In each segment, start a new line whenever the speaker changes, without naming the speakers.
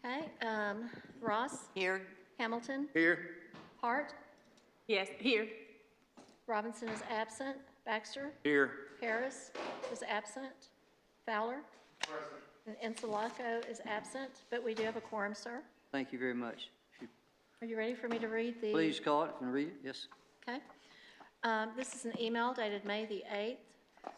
Okay, Ross?
Here.
Hamilton?
Here.
Hart?
Yes, here.
Robinson is absent. Baxter?
Here.
Harris is absent. Fowler? And Insulaco is absent, but we do have a quorum, sir.
Thank you very much. If you
Are you ready for me to read the?
please call it and read it, yes.
Okay. This is an email dated May the 8th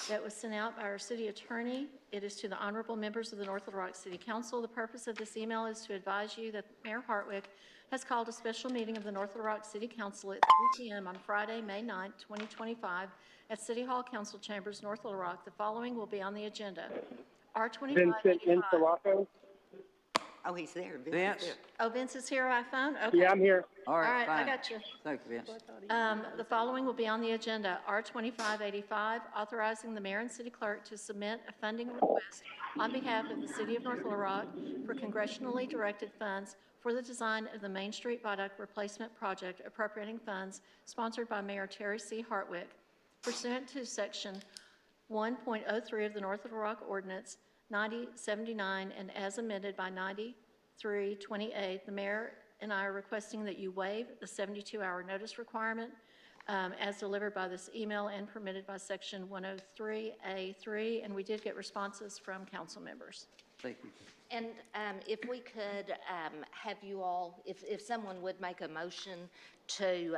that was sent out by our city attorney. It is to the honorable members of the North Little Rock City Council. The purpose of this email is to advise you that Mayor Hartwick has called a special meeting of the North Little Rock City Council at 3 p.m. on Friday, May 9th, 2025 at City Hall Council Chambers, North Little Rock. The following will be on the agenda.
Vincent
R2585.
Insulaco.
Oh, he's there.
Vince?
There.
Oh, Vince is here by phone? Okay.
Yeah, I'm here.
All
All
right,
right, I
fine.
got you.
Thank you, Vince.
The following will be on the agenda. R2585, authorizing the mayor and city clerk to submit a funding request on behalf of the city of North Little Rock for congressionally directed funds for the design of the Main Street Viaduct Replacement Project, appropriating funds sponsored by Mayor Terry C. Hartwick. Pursuant to Section 1.03 of the North Little Rock Ordinance 9079 and as amended by 9328, the mayor and I are requesting that you waive the 72-hour notice requirement as delivered by this email and permitted by Section 103A3, and we did get responses from council members.
Thank you.
And if we could have you all, if someone would make a motion to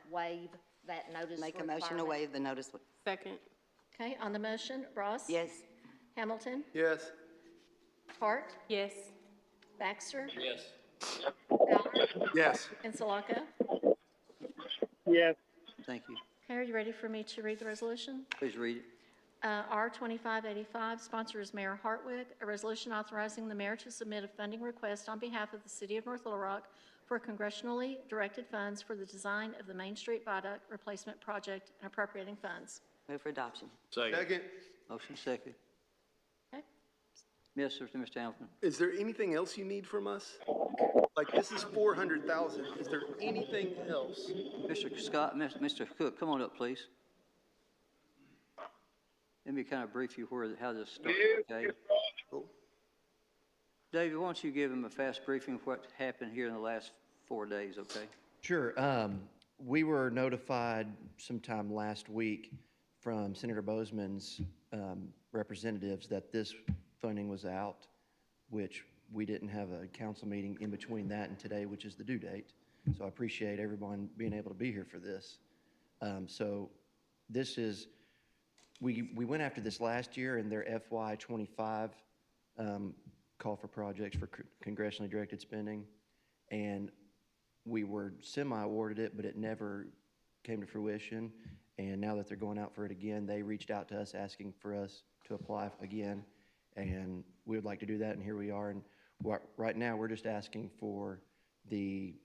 waive that notice
Make a
requirement.
motion to waive the notice.
Second.
Okay, on the motion, Ross?
Yes.
Hamilton?
Yes.
Hart?
Yes.
Baxter?
Yes.
Fowler?
Yes.
Insulaco?
Yes.
Thank you.
Okay, are you ready for me to read the resolution?
Please read it.
R2585, sponsor is Mayor Hartwick, a resolution authorizing the mayor to submit a funding request on behalf of the city of North Little Rock for congressionally directed funds for the design of the Main Street Viaduct Replacement Project and appropriating funds.
Move for adoption.
Second.
Motion second.
Okay?
Yes, sir, to Mr. Hamilton.
Is there anything else you need from us? Like, this is 400,000. Is there anything else?
Mr. Scott, Mr. Cook, come on up, please. Let me kind of brief you how this started, okay?
Oh,
David, why don't you give him a fast briefing of what happened here in the last 4 days, okay?
Sure. We were notified sometime last week from Senator Bozeman's representatives that this funding was out, which we didn't have a council meeting in between that and today, which is the due date. So I appreciate everyone being able to be here for this. So this is, we went after this last year in their FY25 call for projects for congressionally directed spending. And we were semi-awarded it, but it never came to fruition. And now that they're going out for it again, they reached out to us asking for us to apply again. And we would like to do that, and here we are. And right now, we're just asking for pretty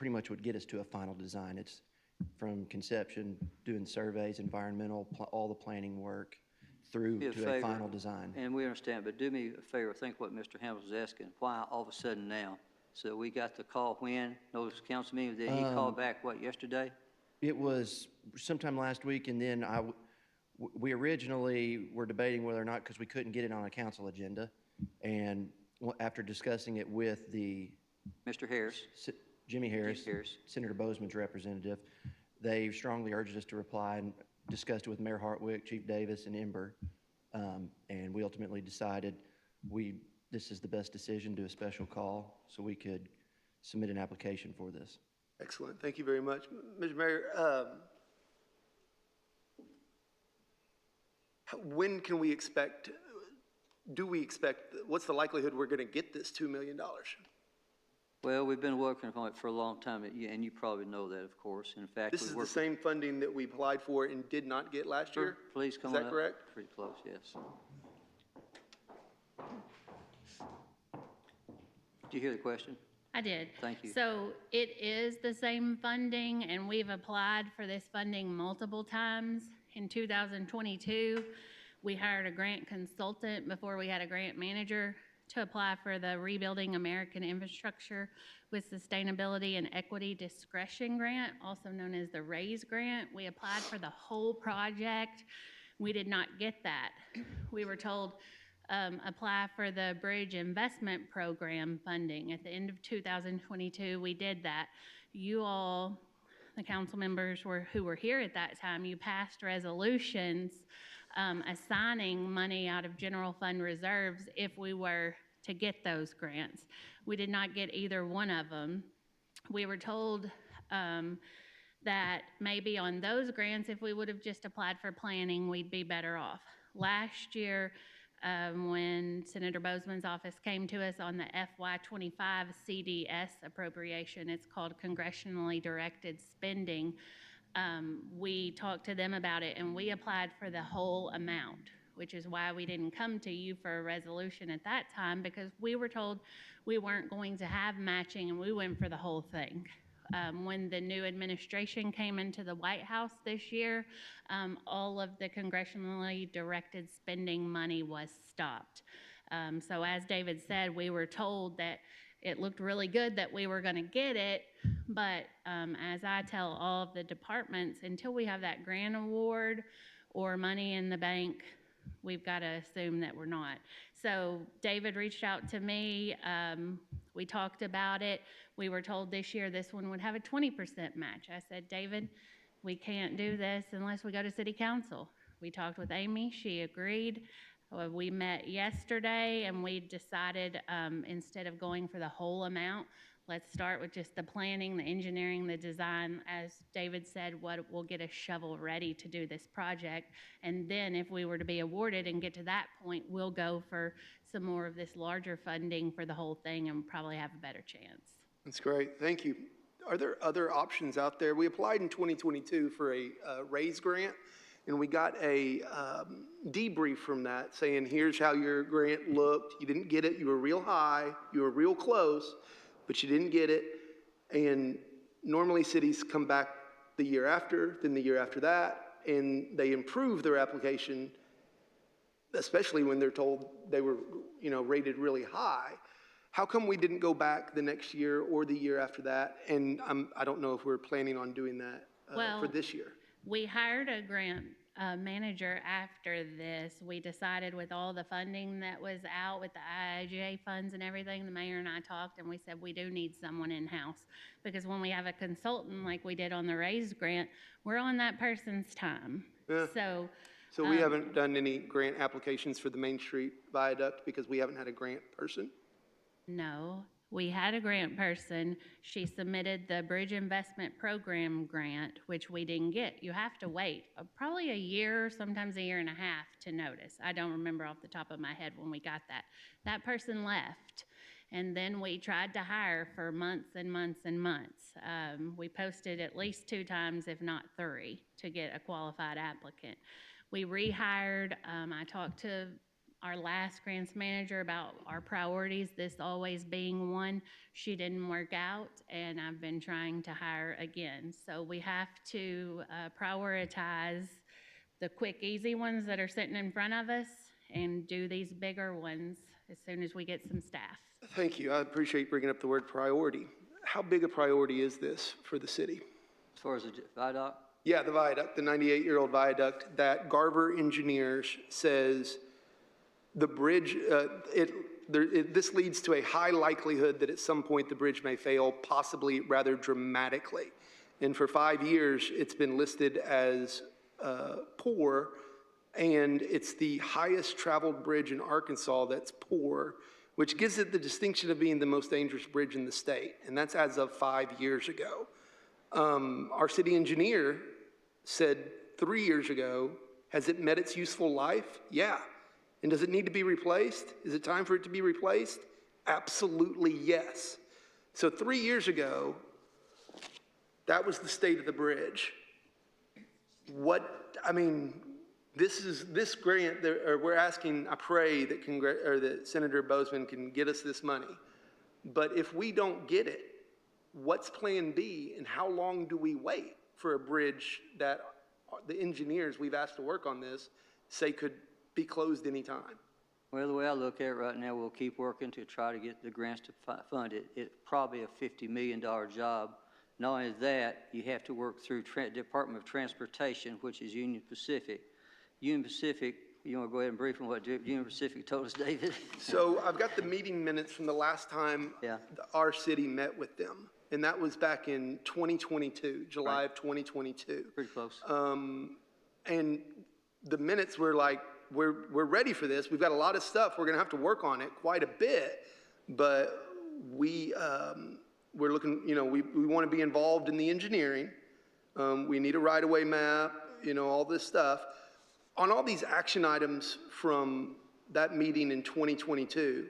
much would get us to a final design. It's from conception, doing surveys, environmental, all the planning work, through to a final design.
And we understand, but do me a favor, think what Mr. Hamilton's asking. Why all of a sudden now? So we got the call when? Notice council meeting, did he call back, what, yesterday?
It was sometime last week, and then we originally were debating whether or not, because we couldn't get it on a council agenda, and after discussing it with
Mr. Harris.
Jimmy Harris,
Harris,
Senator Bozeman's representative, they strongly urged us to reply and discussed it with Mayor Hartwick, Chief Davis, and Ember, and we ultimately decided this is the best decision, do a special call so we could submit an application for this.
excellent. Thank you very much. Mr. Mayor, when can we expect, what's the likelihood we're going to get this $2 million?
Well, we've been working on it for a long time, and you probably know that, of course. In fact,
This is the same funding that we applied for and did not get last year?
Please come on up.
Is that correct?
Pretty close, yes. Did you hear the question?
I did.
Thank you.
So it is the same funding, and we've applied for this funding multiple times. In 2022, we hired a grant consultant before we had a grant manager to apply for the Rebuilding American Infrastructure with Sustainability and Equity Discretion Grant, also known as the RAISE grant. We applied for the whole project. We did not get that. We were told apply for the Bridge Investment Program funding. At the end of 2022, we did that. You all, the council members who were here at that time, you passed resolutions assigning money out of general fund reserves if we were to get those grants. We did not get either one of them. We were told that maybe on those grants, if we would have just applied for planning, we'd be better off. Last year, when Senator Bozeman's office came to us on the FY25 CDS appropriation, it's called Congressionally Directed Spending, we talked to them about it and we applied for the whole amount, which is why we didn't come to you for a resolution at that time, because we were told we weren't going to have matching and we went for the whole thing. When the new administration came into the White House this year, all of the congressionally directed spending money was stopped. So as David said, we were told that it looked really good that we were going to get it, but as I tell all of the departments, until we have that grant award or money in the bank, we've got to assume that we're not. So David reached out to me. We talked about it. We were told this year this one would have a 20% match. I said, David, we can't do this unless we go to city council. We talked with Amy. She agreed. We met yesterday and we decided instead of going for the whole amount, let's start with just the planning, the engineering, the design. As David said, we'll get a shovel ready to do this project. And then if we were to be awarded and get to that point, we'll go for some more of this larger funding for the whole thing and probably have a better chance.
That's great. Thank you. Are there other options out there? We applied in 2022 for a RAISE grant, and we got a debrief from that saying, here's how your grant looked. You didn't get it. You were real high. You were real close, but you didn't get it. And normally cities come back the year after, then the year after that, and they improve their application, especially when they're told they were, rated really high. How come we didn't go back the next year or the year after that? And I don't know if we're planning on doing that for this year.
We hired a grant manager after this. We decided with all the funding that was out with the IIJA funds and everything, the mayor and I talked and we said we do need someone in-house, because when we have a consultant like we did on the RAISE grant, we're on that person's time.
Yeah. So we haven't done any grant applications for the Main Street Viaduct because we haven't had a grant person?
No, we had a grant person. She submitted the Bridge Investment Program grant, which we didn't get. You have to wait probably a year, sometimes a year and a half to notice. I don't remember off the top of my head when we got that. That person left, and then we tried to hire for months and months and months. We posted at least 2 times, if not 3, to get a qualified applicant. We rehired. I talked to our last grants manager about our priorities, this always being one. She didn't work out, and I've been trying to hire again. So we have to prioritize the quick, easy ones that are sitting in front of us and do these bigger ones as soon as we get some staff.
Thank you. I appreciate bringing up the word priority. How big a priority is this for the city?
As far as the viaduct?
Yeah, the viaduct, the 98-year-old viaduct that Garver Engineers says the bridge, this leads to a high likelihood that at some point the bridge may fail, possibly rather dramatically. And for 5 years, it's been listed as poor, and it's the highest traveled bridge in Arkansas that's poor, which gives it the distinction of being the most dangerous bridge in the state. And that's as of 5 years ago. Our city engineer said 3 years ago, has it met its useful life? Yeah. And does it need to be replaced? Is it time for it to be replaced? Absolutely yes. So 3 years ago, that was the state of the bridge. This grant, we're asking, I pray that Senator Bozeman can get us this money. But if we don't get it, what's plan B, and how long do we wait for a bridge that the engineers we've asked to work on this say could be closed anytime?
Well, the way I look at it right now, we'll keep working to try to get the grants to fund it. It's probably a $50 million job. Not only that, you have to work through Department of Transportation, which is Union Pacific. Union Pacific You want to go ahead and brief on what Union Pacific told us, David?
So I've got the meeting minutes from the last time
Yeah.
our city met with them, and that was back in 2022, July of 2022.
Pretty close.
And the minutes were like, we're ready for this. We've got a lot of stuff. We're going to have to work on it quite a bit, but we're looking, we want to be involved in the engineering. We need a right-of-way map, all this stuff. On all these action items from that meeting in 2022,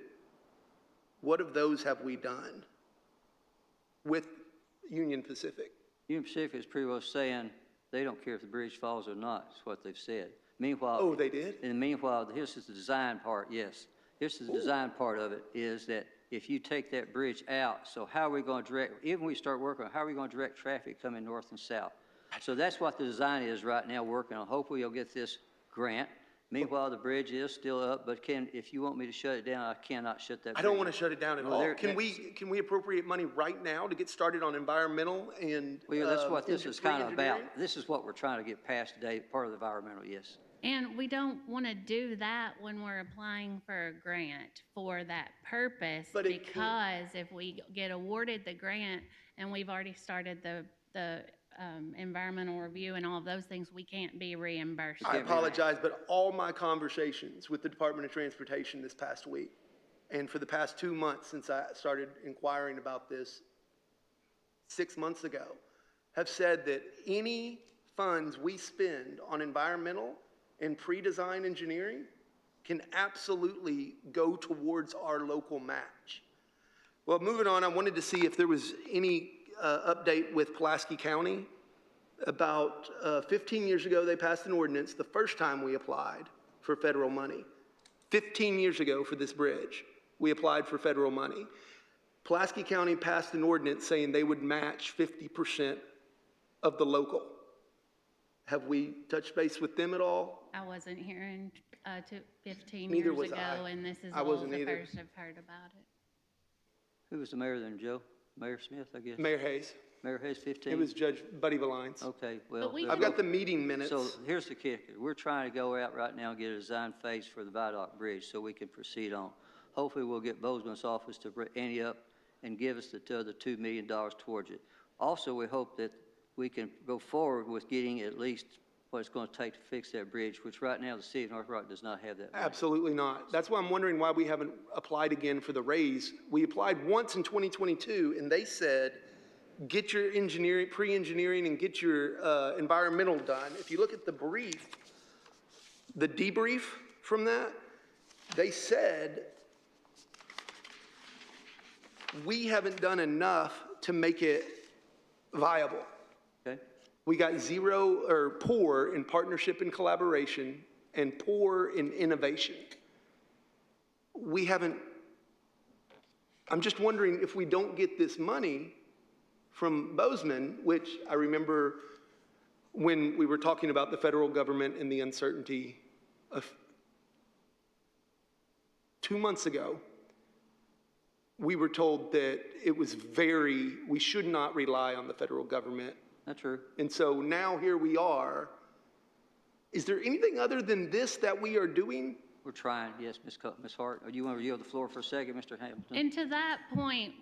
what of those have we done with Union Pacific?
Union Pacific is pretty well saying they don't care if the bridge falls or not, is what they've said. Meanwhile.
Oh, they did?
And meanwhile, here's the design part, yes. Here's the design part of it, is that if you take that bridge out, so how are we going to direct, even when we start working on, how are we going to direct traffic coming north and south? So that's what the design is right now, working on. Hopefully you'll get this grant. Meanwhile, the bridge is still up, but if you want me to shut it down, I cannot shut that bridge.
I don't want to shut it down at
Well,
all. Can we appropriate money right now to get started on environmental and
Well, that's what this is kind of about.
pre-engineering?
This is what we're trying to get past today, part of the environmental, yes.
And we don't want to do that when we're applying for a grant for that purpose.
But it
Because if we get awarded the grant and we've already started the environmental review and all of those things, we can't be reimbursed.
I apologize, but all my conversations with the Department of Transportation this past week, and for the past 2 months since I started inquiring about this 6 months ago, have said that any funds we spend on environmental and pre-design engineering can absolutely go towards our local match. Well, moving on, I wanted to see if there was any update with Pulaski County. About 15 years ago, they passed an ordinance the first time we applied for federal money. 15 years ago for this bridge, we applied for federal money. Pulaski County passed an ordinance saying they would match 50% of the local. Have we touched base with them at all?
I wasn't here in 15
Neither
years
was
ago,
I.
and this is
I
all
wasn't
the
either.
first I've heard about it.
Who was the mayor then, Joe? Mayor Smith, I guess?
Mayor Hayes.
Mayor Hayes, 15?
It was Judge Buddy Valines.
Okay, well.
we
I've got the meeting minutes.
So here's the kicker. We're trying to go out right now and get a design phase for the Viaduct Bridge so we can proceed on. Hopefully, we'll get Bozeman's office to ante up and give us the other $2 million towards it. Also, we hope that we can go forward with getting at least what it's going to take to fix that bridge, which right now the city of North Rock does not have that money.
Absolutely not. That's why I'm wondering why we haven't applied again for the raise. We applied once in 2022, and they said, get your engineering, pre-engineering, and get your environmental done. If you look at the brief, the debrief from that, they said, we haven't done enough to make it viable.
Okay?
We got zero or poor in partnership and collaboration and poor in innovation. We haven't, I'm just wondering if we don't get this money from Bozeman, which I remember when we were talking about the federal government and the uncertainty of 2 months ago, we were told that it was we should not rely on the federal government.
That's true.
And so now here we are. Is there anything other than this that we are doing?
We're trying, yes, Ms. Hart. Do you want to yield the floor for a second, Mr. Hamilton?
And to that point,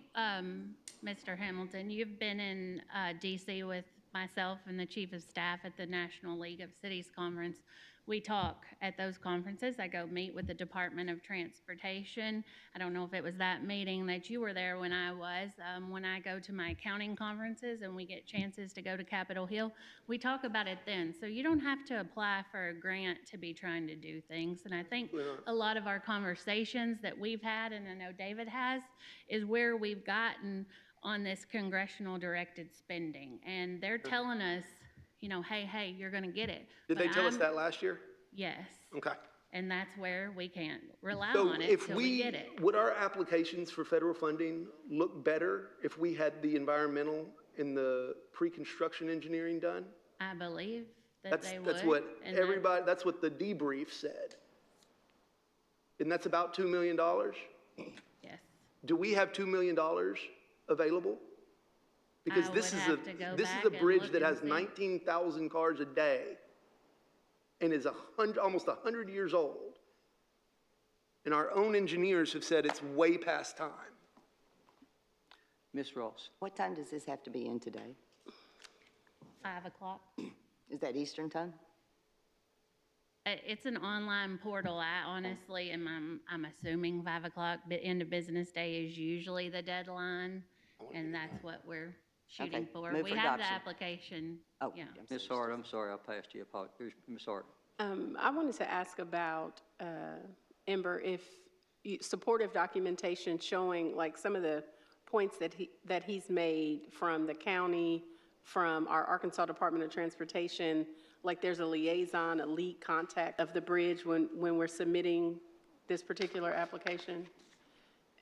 Mr. Hamilton, you've been in DC with myself and the Chief of Staff at the National League of Cities Conference. We talk at those conferences. I go meet with the Department of Transportation. I don't know if it was that meeting that you were there when I was. When I go to my accounting conferences and we get chances to go to Capitol Hill, we talk about it then. So you don't have to apply for a grant to be trying to do things. And I think a lot of our conversations that we've had, and I know David has, is where we've gotten on this congressional directed spending. And they're telling us, hey, you're going to get it.
Did they tell us that last year?
Yes.
Okay.
And that's where we can't rely
So
on it
if
till we get it.
would our applications for federal funding look better if we had the environmental and the pre-construction engineering done?
I believe that
That's,
they would.
that's what
and that-
everybody, that's what the debrief said. And that's about $2 million?
Yes.
Do we have $2 million available? Because
I
this
would
is
have to go
this is
back
a
and
bridge
look
that
and
has
see.
19,000 cars a day. and is almost 100 years old. And our own engineers have said it's way past time.
Ms. Ross?
What time does this have to be in today?
5 o'clock.
Is that Eastern time?
It's an online portal. I honestly I'm assuming 5 o'clock, but end of business day is usually the deadline, and that's what we're shooting
Okay,
for.
move
We
for
have the
adoption.
application,
Oh,
yeah.
Ms. Hart, I'm sorry, I passed you. Ms. Hart?
I wanted to ask about, Ember, if supportive documentation showing like some of the points that he's made from the county, from our Arkansas Department of Transportation, like there's a liaison, a lead contact of the bridge when we're submitting this particular application?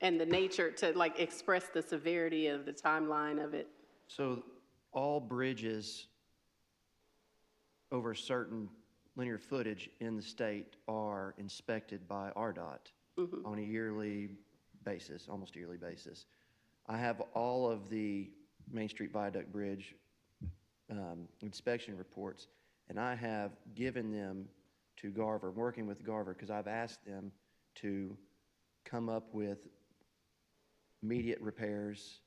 And the nature to like express the severity of the timeline of it?
So all bridges over a certain linear footage in the state are inspected by RDOT on a yearly basis, almost a yearly basis. I have all of the Main Street Viaduct Bridge inspection reports, and I have given them to Garver, working with Garver, because I've asked them to come up with immediate repairs,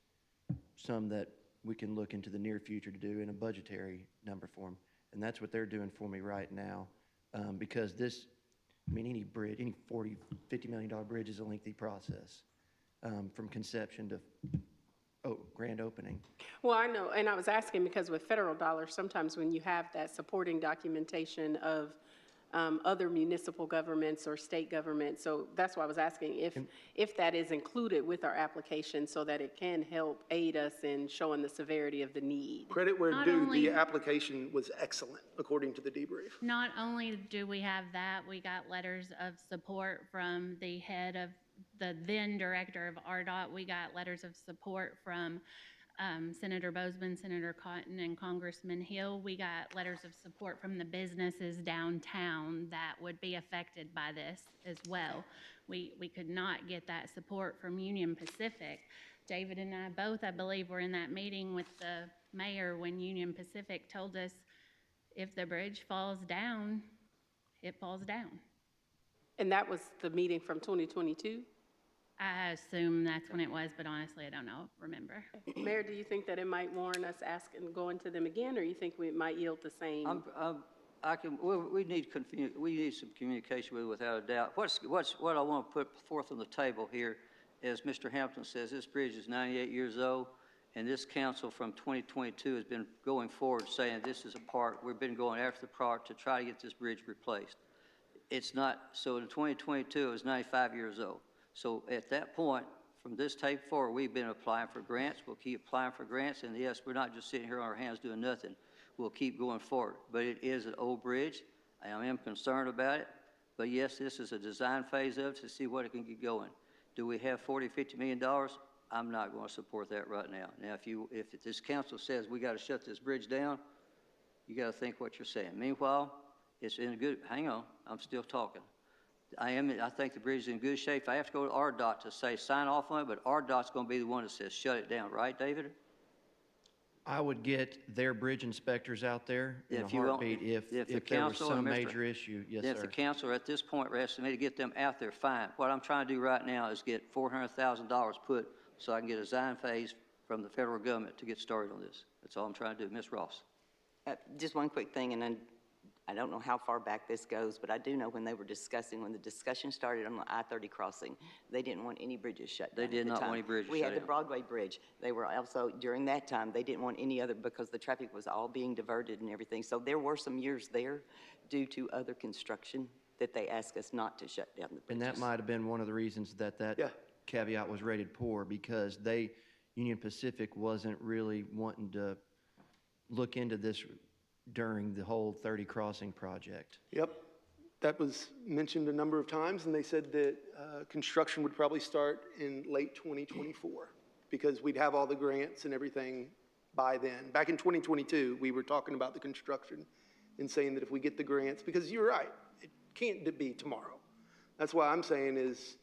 some that we can look into the near future to do in a budgetary number form. And that's what they're doing for me right now. Because this, I mean, any bridge, any $40, $50 million bridge is a lengthy process from conception to grand opening.
Well, I know, and I was asking because with federal dollars, sometimes when you have that supporting documentation of other municipal governments or state governments, so that's why I was asking if that is included with our application so that it can help aid us in showing the severity of the need.
Credit where
Not
due,
only-
the application was excellent, according to the debrief.
Not only do we have that, we got letters of support from the head of the then director of RDOT. We got letters of support from Senator Bozeman, Senator Cotton, and Congressman Hill. We got letters of support from the businesses downtown that would be affected by this as well. We could not get that support from Union Pacific. David and I both, I believe, were in that meeting with the mayor when Union Pacific told us if the bridge falls down, it falls down.
And that was the meeting from 2022?
I assume that's when it was, but honestly, I don't know, remember.
Mayor, do you think that it might warrant us asking, going to them again, or you think we might yield the same?
We need some communication with it without a doubt. What I want to put forth on the table here, as Mr. Hampton says, this bridge is 98 years old, and this council from 2022 has been going forward saying this is a part, we've been going after the part to try to get this bridge replaced. It's not, so in 2022, it was 95 years old. So at that point, from this tape forward, we've been applying for grants. We'll keep applying for grants. And yes, we're not just sitting here on our hands doing nothing. We'll keep going forward. But it is an old bridge. I am concerned about it. But yes, this is a design phase of it to see what it can get going. Do we have $40, $50 million? I'm not going to support that right now. Now, if this council says we got to shut this bridge down, you got to think what you're saying. Meanwhile, it's in a good, hang on, I'm still talking. I think the bridge is in good shape. I have to go to RDOT to say sign off on it, but RDOT's going to be the one that says shut it down, right, David?
I would get their bridge inspectors out there in a
If you want-
heartbeat if
if the
there was
council
some
and Mr.
major issue. Yes,
If
sir.
the council at this point were asking me to get them out there, fine. What I'm trying to do right now is get $400,000 put so I can get a design phase from the federal government to get started on this. That's all I'm trying to do. Ms. Ross?
Just one quick thing, and then I don't know how far back this goes, but I do know when they were discussing, when the discussion started on the I-30 crossing, they didn't want any bridges shut down.
They did
at the
not want
time.
any bridges
We
shut
had the
down.
Broadway Bridge. They were also, during that time, they didn't want any other, because the traffic was all being diverted and everything. So there were some years there due to other construction that they asked us not to shut down the bridges.
And that might have been one of the reasons that
Yeah.
caveat was rated poor, because Union Pacific wasn't really wanting to look into this during the whole 30 crossing project.
Yep, that was mentioned a number of times, and they said that construction would probably start in late 2024 because we'd have all the grants and everything by then. Back in 2022, we were talking about the construction and saying that if we get the grants, because you're right, it can't be tomorrow. That's why I'm saying is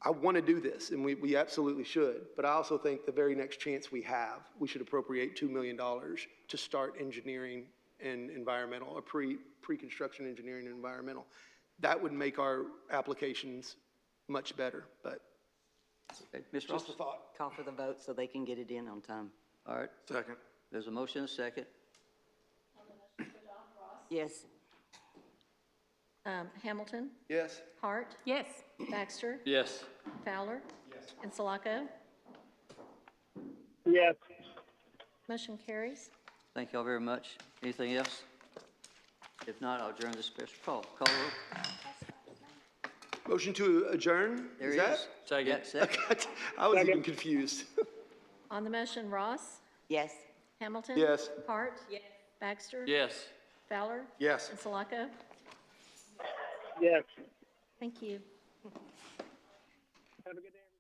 I want to do this, and we absolutely should, but I also think the very next chance we have, we should appropriate $2 million to start engineering and environmental, or pre-construction engineering and environmental. That would make our applications much better, but
Okay, Ms. Ross?
just a thought.
Call for the vote so they can get it in on time.
All right.
Second.
There's a motion and a second.
Yes.
Hamilton,
Yes?
Hart,
Yes.
Baxter,
Yes.
Fowler, and Sulaco.
Yes.
Motion carries.
Thank y'all very much. Anything else? If not, I'll adjourn this special call. Call the roll.
Motion to adjourn?
There
Is
he
that?
is.
Second.
Yeah, second.
I was even confused.
On the motion, Ross,
Yes.
Hamilton.
Yes.
Hart. Baxter.
Yes.
Fowler.
Yes.
And Sulaco.
Yes.
Thank you.
Have a good day, everybody.